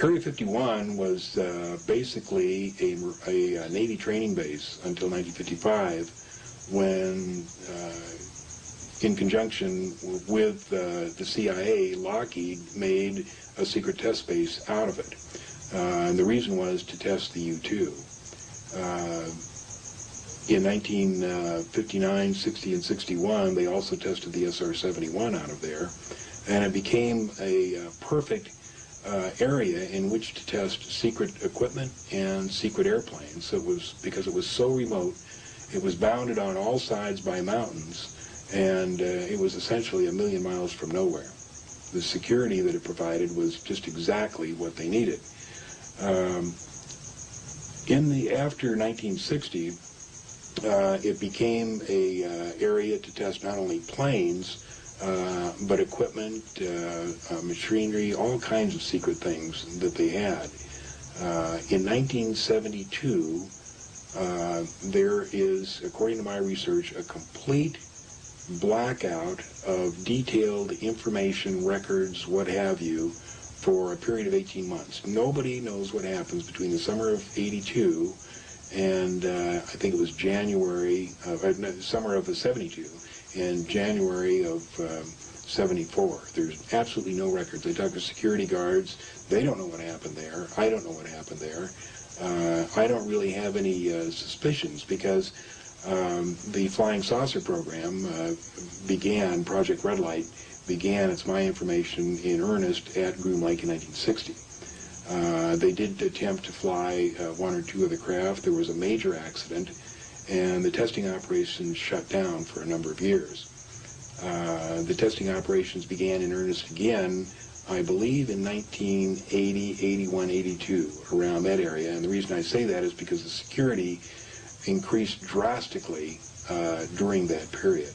Area 51 was basically a Navy training base until 1955, when, in conjunction with the CIA, Lockheed made a secret test base out of it. And the reason was to test the U-2. In 1959, 60, and 61, they also tested the SR-71 out of there, and it became a perfect area in which to test secret equipment and secret airplanes. It was because it was so remote. It was bounded on all sides by mountains, and it was essentially a million miles from nowhere. The security that it provided was just exactly what they needed. After 1960, it became a area to test not only planes, but equipment, machinery, all kinds of secret things that they had. In 1972, there is, according to my research, a complete blackout of detailed information, records, what have you, for a period of 18 months. Nobody knows what happens between the summer of '82 and I think it was summer of '72 and January of '74. There's absolutely no records. They talk to security guards. They don't know what happened there. I don't know what happened there. I don't really have any suspicions because the flying saucer program began, Project Red Light began, it's my information, in earnest at Groom Lake in 1960. They did attempt to fly one or two of the craft. There was a major accident, and the testing operations shut down for a number of years. The testing operations began in earnest again, I believe, in 1980, 81, 82, around that area. And the reason I say that is because the security increased drastically during that period.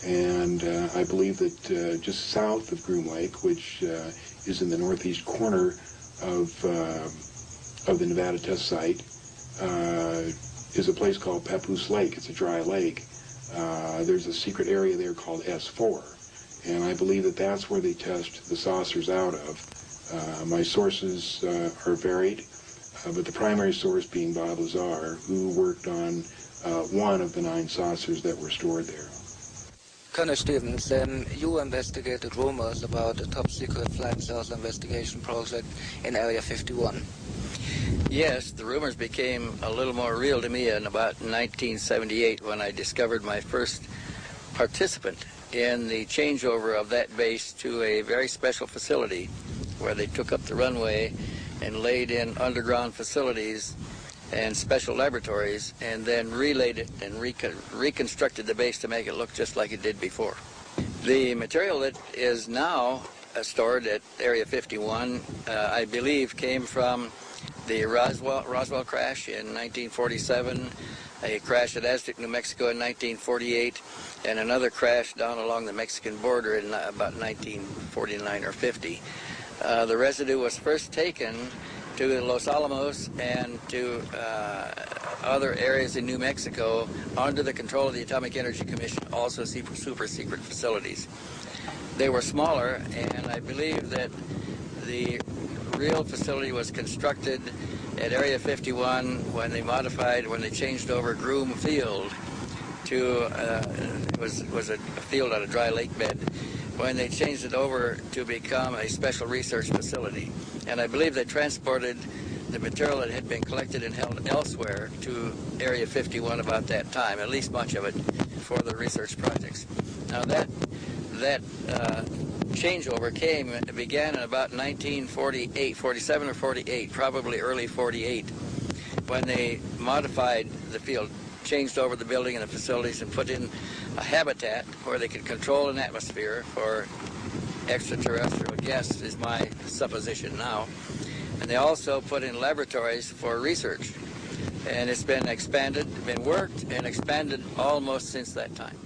And I believe that just south of Groom Lake, which is in the northeast corner of the Nevada test site, is a place called Papoose Lake. It's a dry lake. There's a secret area there called S4, and I believe that that's where they test the saucers out of. My sources are varied, but the primary source being Bob Lazar, who worked on one of the 9 saucers that were stored there. Colonel Stevens, you investigated rumors about a top-secret flying saucer investigation project in Area 51. Yes, the rumors became a little more real to me in about 1978 when I discovered my first participant in the changeover of that base to a very special facility where they took up the runway and laid in underground facilities and special laboratories, and then relayed it and reconstructed the base to make it look just like it did before. The material that is now stored at Area 51, I believe, came from the Roswell crash in 1947, a crash at Aztec, New Mexico in 1948, and another crash down along the Mexican border in about 1949 or 50. The residue was first taken to Los Alamos and to other areas in New Mexico under the control of the Atomic Energy Commission, also super secret facilities. They were smaller, and I believe that the real facility was constructed at Area 51 when they changed over Groom Field to, it was a field on a dry lake bed, when they changed it over to become a special research facility. And I believe they transported the material that had been collected and held elsewhere to Area 51 about that time, at least much of it, for the research projects. Now that changeover began in about 1948, 47 or 48, probably early 48, when they modified the field, changed over the building and the facilities and put in a habitat where they could control an atmosphere for extraterrestrial guests, is my supposition now. And they also put in laboratories for research. And it's been expanded, been worked and expanded almost since that time.